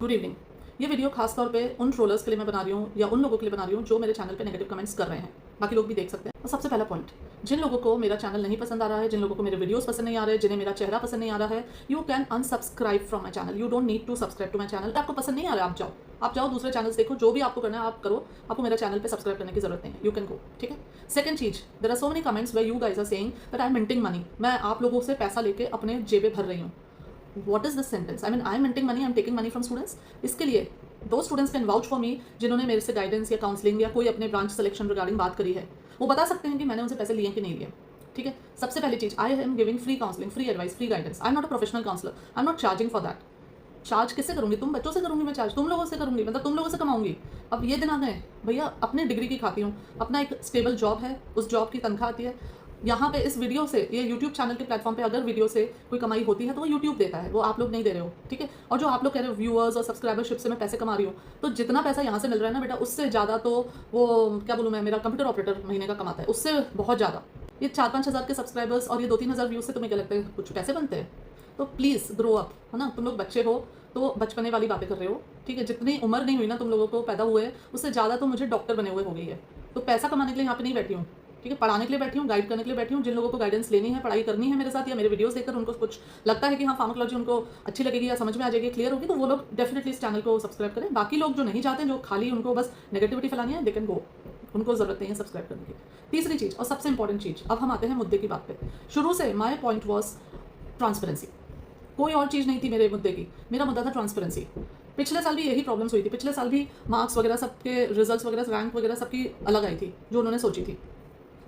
Good evening. ये video खास तौर पे उन ट्रोलर्स के लिए मैं बना रही हूँ या उन लोगों के लिए बना रही हूँ जो मेरे चैनल पे नेगेटिव कमेंट्स कर रहे हैं। बाकी लोग भी देख सकते हैं। और सबसे पहला पॉइंट, जिन लोगों को मेरा चैनल नहीं पसंद आ रहा है, जिन लोगों को मेरे वीडियोस पसंद नहीं आ रहे हैं, जिन्हें मेरा चेहरा पसंद नहीं आ रहा है, you can unsubscribe from my channel. You don't need to subscribe to my channel. आपको पसंद नहीं आ रहा है, आप जाओ दूसरे चैनल्स देखो, जो भी आपको करना है आप करो। आपको मेरा चैनल पे सब्सक्राइब करने की जरूरत नहीं है। You can go. ठीक है। सेकंड चीज, there are so many comments where you guys are saying that I am minting money. मैं आप लोगों से पैसा लेके अपने जेबे भर रही हूँ। What is this sentence? I mean, I'm minting money, I'm taking money from students. इसके लिए दो students can vouch for me जिन्होंने मेरे से गाइडेंस या काउंसलिंग या कोई अपने ब्रांच सिलेक्शन रिगार्डिंग बात करी है। वो बता सकते हैं कि मैंने उनसे पैसे लिए कि नहीं लिए। ठीक है। सबसे पहली चीज, I am giving free counselling, free advice, free guidance. I am not a professional counsellor, I am not charging for that. Charge किससे करूंगी? तुम बच्चों से करूंगी मैं चार्ज, तुम लोगों से करूंगी, मतलब तुम लोगों से कमाऊंगी। अब ये दिन आ गए भैया, अपने डिग्री की खाती हूँ, अपना एक स्टेबल जॉब है, उस जॉब की तनख्वाह आती है। यहाँ पे इस वीडियो से, ये यूट्यूब चैनल के प्लेटफॉर्म पे अगर वीडियो से कोई कमाई होती है तो वो यूट्यूब देता है, वो आप लोग नहीं दे रहे हो। ठीक है। और जो आप लोग कह रहे हो व्यूअर्स और सब्सक्राइबरशिप से मैं पैसे कमा रही हूँ, तो जितना पैसा यहाँ से मिल रहा है ना बेटा, उससे ज़्यादा तो वो क्या बोलूँ मैं, मेरा कंप्यूटर ऑपरेटर महीने का कमाता है, उससे बहुत ज़्यादा। ये 4-5 हज़ार के सब्सक्राइबर्स और ये 2-3 हज़ार व्यूज़ से तुम्हें क्या लगता है कुछ पैसे बनते हैं? तो प्लीज़ ग्रो अप, है ना। तुम लोग बच्चे हो तो बचपने वाली बातें कर रहे हो। ठीक है। जितनी उम्र नहीं हुई ना तुम लोगों को पैदा हुए, उससे ज़्यादा तो मुझे डॉक्टर बने हुए हो गई है। तो पैसा कमाने के लिए यहाँ पे नहीं बैठी हूँ। ठीक है। पढ़ाने के लिए बैठी हूँ, गाइड करने के लिए बैठी हूँ। जिन लोगों को गाइडेंस लेनी है, पढ़ाई करनी है मेरे साथ, या मेरे वीडियोस देखकर उनको कुछ लगता है कि हाँ फार्माकोलॉजी उनको अच्छी लगेगी या समझ में आ जाएगी, क्लियर होगी, तो वो लोग डेफिनेटली इस चैनल को सब्सक्राइब करें। बाकी लोग जो नहीं चाहते, जो खाली उनको बस नेगेटिविटी फैलानी है, दे कैन गो, उनको जरूरत नहीं है सब्सक्राइब करने की। तीसरी चीज और सबसे इंपॉर्टेंट चीज, अब हम आते हैं मुद्दे की बात पे। शुरू से माय पॉइंट वाज ट्रांसपेरेंसी, कोई और चीज़ नहीं थी मेरे मुद्दे की। मेरा मुद्दा था ट्रांसपेरेंसी। पिछले साल भी यही प्रॉब्लम्स हुई थी। पिछले साल भी मार्क्स वगैरह सबके रिजल्ट्स वगैरह रैंक वगैरह सबकी अलग आई थी जो उन्होंने सोची थी।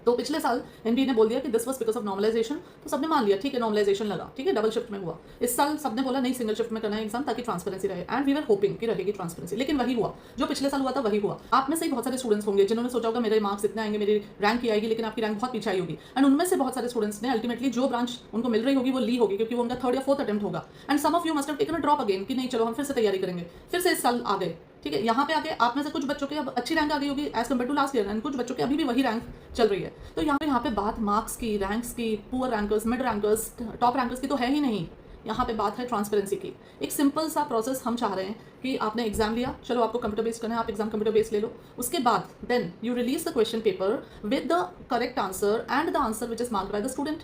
तो पिछले साल एनबीए ने बोल दिया कि this was because of normalisation, तो सबने मान लिया ठीक है नॉर्मलाइजेशन लगा, ठीक है डबल शिफ्ट में हुआ। इस साल सबने बोला नहीं सिंगल शिफ्ट में करना है एग्जाम ताकि ट्रांसपेरेंसी रहे, एंड वी वर होपिंग कि रहेगी ट्रांसपेरेंसी। लेकिन वही हुआ जो पिछले साल हुआ था, वही हुआ। आप में से ही बहुत सारे स्टूडेंट्स होंगे जिन्होंने सोचा होगा मेरे मार्क्स इतने आएंगे, मेरी रैंक ही आएगी, लेकिन आपकी रैंक बहुत पीछे आई होगी। एंड उनमें से बहुत सारे स्टूडेंट्स ने अल्टीमेटली जो ब्रांच उनको मिल रही होगी वो ली होगी, क्योंकि वो उनका 3rd या 4th अटेम्प्ट होगा। And some of you must have taken a drop again कि नहीं चलो हम फिर से तैयारी करेंगे, फिर से इस साल आ गए। ठीक है। यहाँ पे आके आप में से कुछ बच्चों की अब अच्छी रैंक आ गई होगी as compared to last year, and कुछ बच्चों की अभी भी वही रैंक चल रही है। तो यहाँ पे बात मार्क्स की, रैंक्स की, poor rankers, mid rankers, top rankers की तो है ही नहीं। यहाँ पे बात है ट्रांसपेरेंसी की। एक सिंपल सा प्रोसेस हम चाह रहे हैं कि आपने एग्जाम लिया, चलो आपको कंप्यूटर बेस्ड करना है, आप एग्जाम कंप्यूटर बेस्ड ले लो। उसके बाद then you release the question paper with the correct answer and the answer which is marked by the student.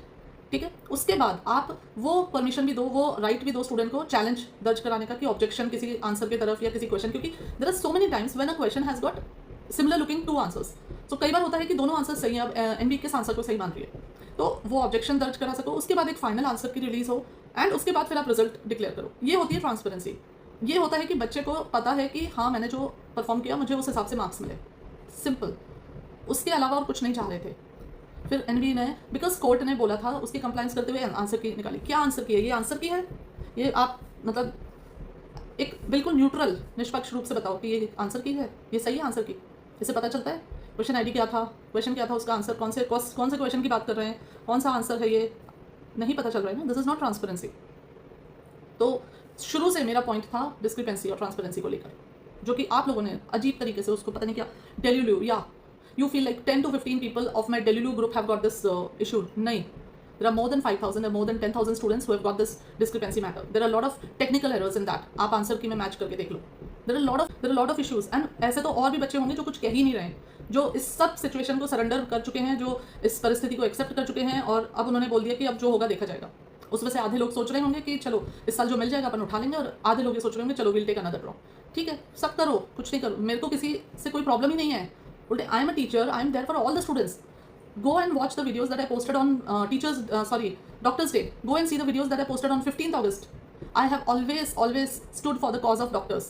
ठीक है। उसके बाद आप वो परमिशन भी दो, वो राइट भी दो स्टूडेंट को चैलेंज दर्ज कराने का कि ऑब्जेक्शन किसी आंसर की तरफ या किसी क्वेश्चन, क्योंकि there are so many times when a question has got similar looking 2 answers. तो कई बार होता है कि दोनों आंसर सही है, अब एनबी किस आंसर को सही मान रही है, तो वो ऑब्जेक्शन दर्ज करा सको। उसके बाद एक फाइनल आंसर की रिलीज हो, एंड उसके बाद फिर आप रिजल्ट डिक्लेयर करो। ये होती है ट्रांसपेरेंसी। ये होता है कि बच्चे को पता है कि हाँ मैंने जो परफॉर्म किया मुझे उस हिसाब से मार्क्स मिले, सिंपल। उसके अलावा और कुछ नहीं चाह रहे थे। फिर एनबी ने, बिकॉज कोर्ट ने बोला था, उसकी कंप्लाइंस करते हुए आंसर की निकाली। क्या आंसर की है? ये आंसर की है, ये आप मतलब एक बिल्कुल न्यूट्रल निष्पक्ष रूप से बताओ कि ये आंसर की है, ये सही है आंसर की। इससे पता चलता है क्वेश्चन आईडी क्या था, क्वेश्चन क्या था, उसका आंसर कौन से क्वेश्चन की बात कर रहे हैं, कौन सा आंसर है, ये नहीं पता चल रहा है ना। This is not transparency. तो शुरू से मेरा पॉइंट था डिस्क्रिपेंसी और ट्रांसपेरेंसी को लेकर, जो कि आप लोगों ने अजीब तरीके से उसको पता नहीं क्या डेल्यू, या you feel like 10 to 15 people of my Delulu group have got this issue. nahi, there are more than 5,000 or more than 10,000 students who have got this discrepancy matter. There are a lot of technical errors in that. आप answer की में match करके देख लो। there are a lot of issues, and ऐसे तो और भी बच्चे होंगे जो कुछ कह ही नहीं रहे, जो इस सब सिचुएशन को सरेंडर कर चुके हैं, जो इस परिस्थिति को एक्सेप्ट कर चुके हैं, और अब उन्होंने बोल दिया कि अब जो होगा देखा जाएगा। उसमें से आधे लोग सोच रहे होंगे कि चलो इस साल जो मिल जाएगा अपन उठा लेंगे, और आधे लोग ये सोच रहे होंगे चलो विल टेक अनदर ड्रॉ। ठीक है। सब करो, कुछ नहीं करो, मेरे को किसी से कोई प्रॉब्लम ही नहीं है। I am a teacher, I am there for all the students. Go and watch the videos that I posted on Doctors Day. Go and see the videos that I posted on 15th August. I have always stood for the cause of doctors,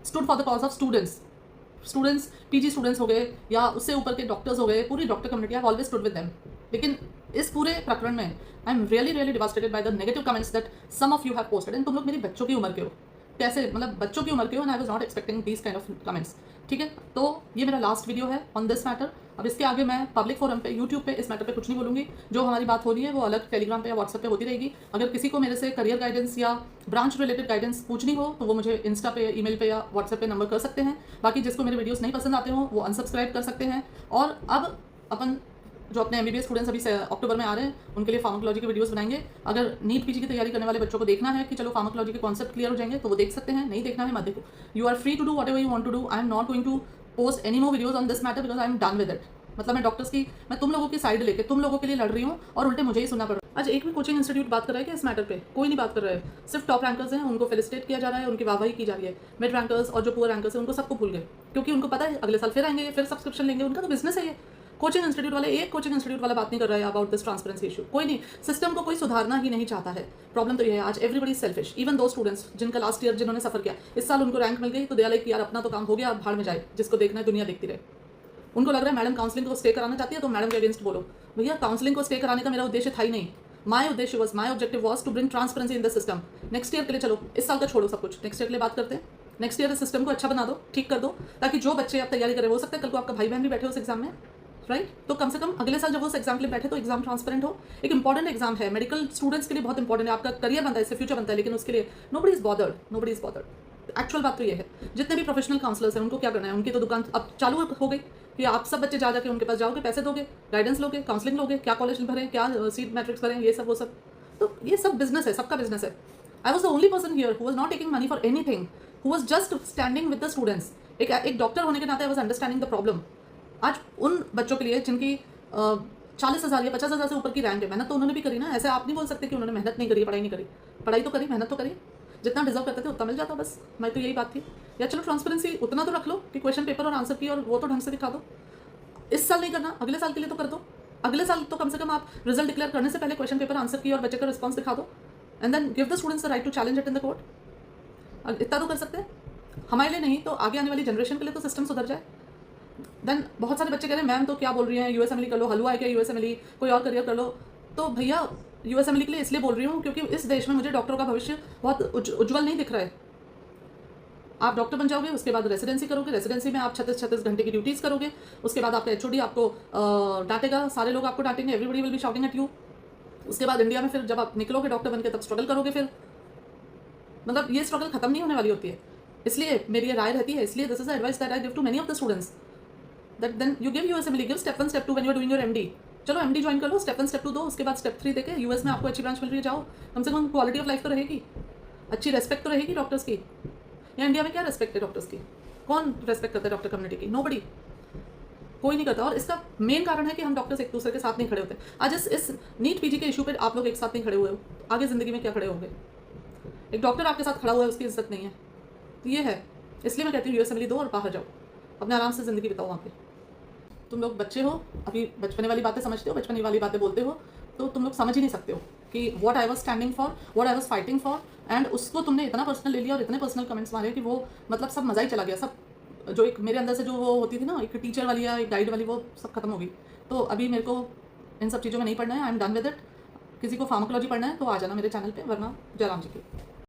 stood for the cause of students, PG students हो गए या उससे ऊपर के doctors हो गए, पूरी doctor community, I always stood with them. लेकिन इस पूरे प्रकरण में I am really devastated by the negative comments that some of you have posted. And तुम लोग मेरी बच्चों की उम्र के हो, कैसे मतलब बच्चों की उम्र के हो, and I was not expecting these kind of comments. ठीक है। तो ये मेरा लास्ट वीडियो है ऑन दिस मैटर। अब इसके आगे मैं पब्लिक फोरम पे, यूट्यूब पे इस मैटर पे कुछ नहीं बोलूँगी। जो हमारी बात हो रही है वो अलग टेलीग्राम पे या व्हाट्सएप पे होती रहेगी। अगर किसी को मेरे से करियर गाइडेंस या ब्रांच रिलेटेड गाइडेंस पूछनी हो तो वो मुझे इंस्टा पे, ईमेल पे या व्हाट्सएप पे नंबर कर सकते हैं। बाकी जिसको मेरे वीडियोस नहीं पसंद आते हो वो अनसब्सक्राइब कर सकते हैं। और अब अपन जो अपने MBBS स्टूडेंट्स अभी अक्टूबर में आ रहे हैं उनके लिए फार्माकोलॉजी की वीडियोस बनाएंगे। अगर नीट पीजी की तैयारी करने वाले बच्चों को देखना है कि चलो फार्माकोलॉजी के कॉन्सेप्ट क्लियर हो जाएंगे तो वो देख सकते हैं, नहीं देखना है मत देखो। You are free to do whatever you want to do. I am not going to post any more videos on this matter because I am done with it. मतलब मैं डॉक्टर्स की, मैं तुम लोगों की साइड लेके तुम लोगों के लिए लड़ रही हूँ और उल्टे मुझे ही सुनना पड़ रहा है। आज एक भी कोचिंग इंस्टीट्यूट बात कर रहा है कि इस मैटर पे कोई नहीं बात कर रहा है। सिर्फ टॉप रैंकर्स हैं, उनको फेलिसिटेट किया जा रहा है, उनकी वाहवाही की जा रही है। मिड रैंकर्स और जो पुअर रैंकर्स हैं उनको सबको भूल गए, क्योंकि उनको पता है अगले साल फिर आएंगे, फिर सब्सक्रिप्शन लेंगे, उनका तो बिजनेस है ये। कोचिंग इंस्टीट्यूट वाले, एक कोचिंग इंस्टीट्यूट वाला बात नहीं कर रहा है अबाउट दिस ट्रांसपेरेंसी इशू। कोई नहीं, सिस्टम को कोई सुधारना ही नहीं चाहता है। प्रॉब्लम तो ये है आज everybody selfish. Even though students जिनका लास्ट ईयर जिन्होंने सफर किया, इस साल उनको रैंक मिल गई तो दे आर लाइक यार अपना तो काम हो गया, अब भाड़ में जाए, जिसको देखना है दुनिया देखती रहे। उनको लग रहा है मैडम काउंसलिंग को स्टे कराना चाहती है तो मैडम के अगेंस्ट बोलो। भैया काउंसलिंग को स्टे कराने का मेरा उद्देश्य था ही नहीं। My objective was to bring transparency in the system. Next year के लिए चलो, इस साल का छोड़ो सब कुछ, नेक्स्ट ईयर के लिए बात करते हैं। नेक्स्ट ईयर इस सिस्टम को अच्छा बना दो, ठीक कर दो, ताकि जो बच्चे आप तैयारी करें, हो सकता है कल को आपका भाई बहन भी बैठे हो उस एग्जाम में, राइट? तो कम से कम अगले साल जब वो उस एग्जाम के लिए बैठे तो एग्जाम ट्रांसपेरेंट हो। एक इंपॉर्टेंट एग्जाम है, मेडिकल स्टूडेंट्स के लिए बहुत इंपॉर्टेंट है, आपका करियर बनता है, इससे फ्यूचर बनता है, लेकिन उसके लिए नोबडी इज बॉदर्ड। एक्चुअल बात तो ये है, जितने भी प्रोफेशनल काउंसलर्स हैं उनको क्या करना है, उनकी तो दुकान अब चालू हो गई कि आप सब बच्चे जा जाके उनके पास जाओगे, पैसे दोगे, गाइडेंस लोगे, काउंसलिंग लोगे, क्या कॉलेज भरें, क्या सीट मैट्रिक्स भरें, ये सब वो सब। तो ये सब बिजनेस है, सबका बिजनेस है। I was the only person here who was not taking money for anything, who was just standing with the students. एक डॉक्टर होने के नाते I was understanding the problem. आज उन बच्चों के लिए जिनकी 40,000 या 50,000 से ऊपर की रैंक है, मेहनत तो उन्होंने भी करी ना। ऐसे आप नहीं बोल सकते कि उन्होंने मेहनत नहीं करी, पढ़ाई नहीं करी। पढ़ाई तो करी, मेहनत तो करी, जितना डिजर्व करते थे उतना मिल जाता। बस मैं तो यही बात थी। या चलो ट्रांसपेरेंसी उतना तो रख लो कि क्वेश्चन पेपर और आंसर की, और वो तो ढंग से दिखा दो। इस साल नहीं करना, अगले साल के लिए तो कर दो। अगले साल तो कम से कम आप रिजल्ट डिक्लेयर करने से पहले क्वेश्चन पेपर आंसर की और बच्चे का रिस्पॉन्स दिखा दो, and then give the students the right to challenge it in the court. इतना तो कर सकते हैं, हमारे लिए नहीं तो आगे आने वाली जनरेशन के लिए तो सिस्टम सुधर जाए। देन बहुत सारे बच्चे कह रहे हैं मैम तो क्या बोल रही हैं, USMLE कर लो, हलवा है क्या USMLE, कोई और करियर कर लो। तो भैया USMLE के लिए इसलिए बोल रही हूँ क्योंकि इस देश में मुझे डॉक्टरों का भविष्य बहुत उज्जवल नहीं दिख रहा है। आप डॉक्टर बन जाओगे, उसके बाद रेसिडेंसी करोगे, रेसिडेंसी में आप 36 घंटे की ड्यूटीज़ करोगे, उसके बाद आपका HOD आपको डांटेगा, सारे लोग आपको डांटेंगे, everybody will be shouting at you. उसके बाद इंडिया में फिर जब आप निकलोगे डॉक्टर बन के तब स्ट्रगल करोगे फिर। मतलब ये स्ट्रगल खत्म नहीं होने वाली होती है। इसलिए मेरी ये राय रहती है, इसलिए this is the advice that I give to many of the students, that then you give USMLE, give step 1 step 2 when you are doing your MD। चलो MD ज्वाइन कर लो, स्टेप 1 स्टेप 2 दो, उसके बाद स्टेप 3 देके US में आपको अच्छी ब्रांच मिल रही है, जाओ। कम से कम क्वालिटी ऑफ लाइफ तो रहेगी, अच्छी रेस्पेक्ट तो रहेगी डॉक्टर्स की। या इंडिया में क्या रेस्पेक्ट है डॉक्टर्स की? कौन रेस्पेक्ट करता है डॉक्टर कम्युनिटी की? नोबडी, कोई नहीं करता। और इसका मेन कारण है कि हम डॉक्टर्स एक दूसरे के साथ नहीं खड़े होते। आज इस नीट पीजी के इशू पे आप लोग एक साथ नहीं खड़े हुए हो, आगे ज़िंदगी में क्या खड़े होंगे? एक डॉक्टर आपके साथ खड़ा हुआ है, उसकी इज्जत नहीं है। तो ये है, इसलिए मैं कहती हूँ USMLE दो और बाहर जाओ, अपने आराम से ज़िंदगी बिताओ वहाँ पे। तुम लोग बच्चे हो, अभी बचपने वाली बातें समझते हो, बचपने वाली बातें बोलते हो, तो तुम लोग समझ ही नहीं सकते हो कि what I was standing for, what I was fighting for. And उसको तुमने इतना पर्सनल ले लिया और इतने पर्सनल कमेंट्स मारे कि वो मतलब सब मज़ा ही चला गया। सब जो एक मेरे अंदर से जो वो होती थी ना, एक टीचर वाली या एक गाइड वाली, वो सब खत्म हो गई। तो अभी मेरे को इन सब चीज़ों में नहीं पढ़ना है, आई एम डन विद इट। किसी को फार्माकोलॉजी पढ़ना है तो आ जाना मेरे चैनल पे, वरना जयराम जी की।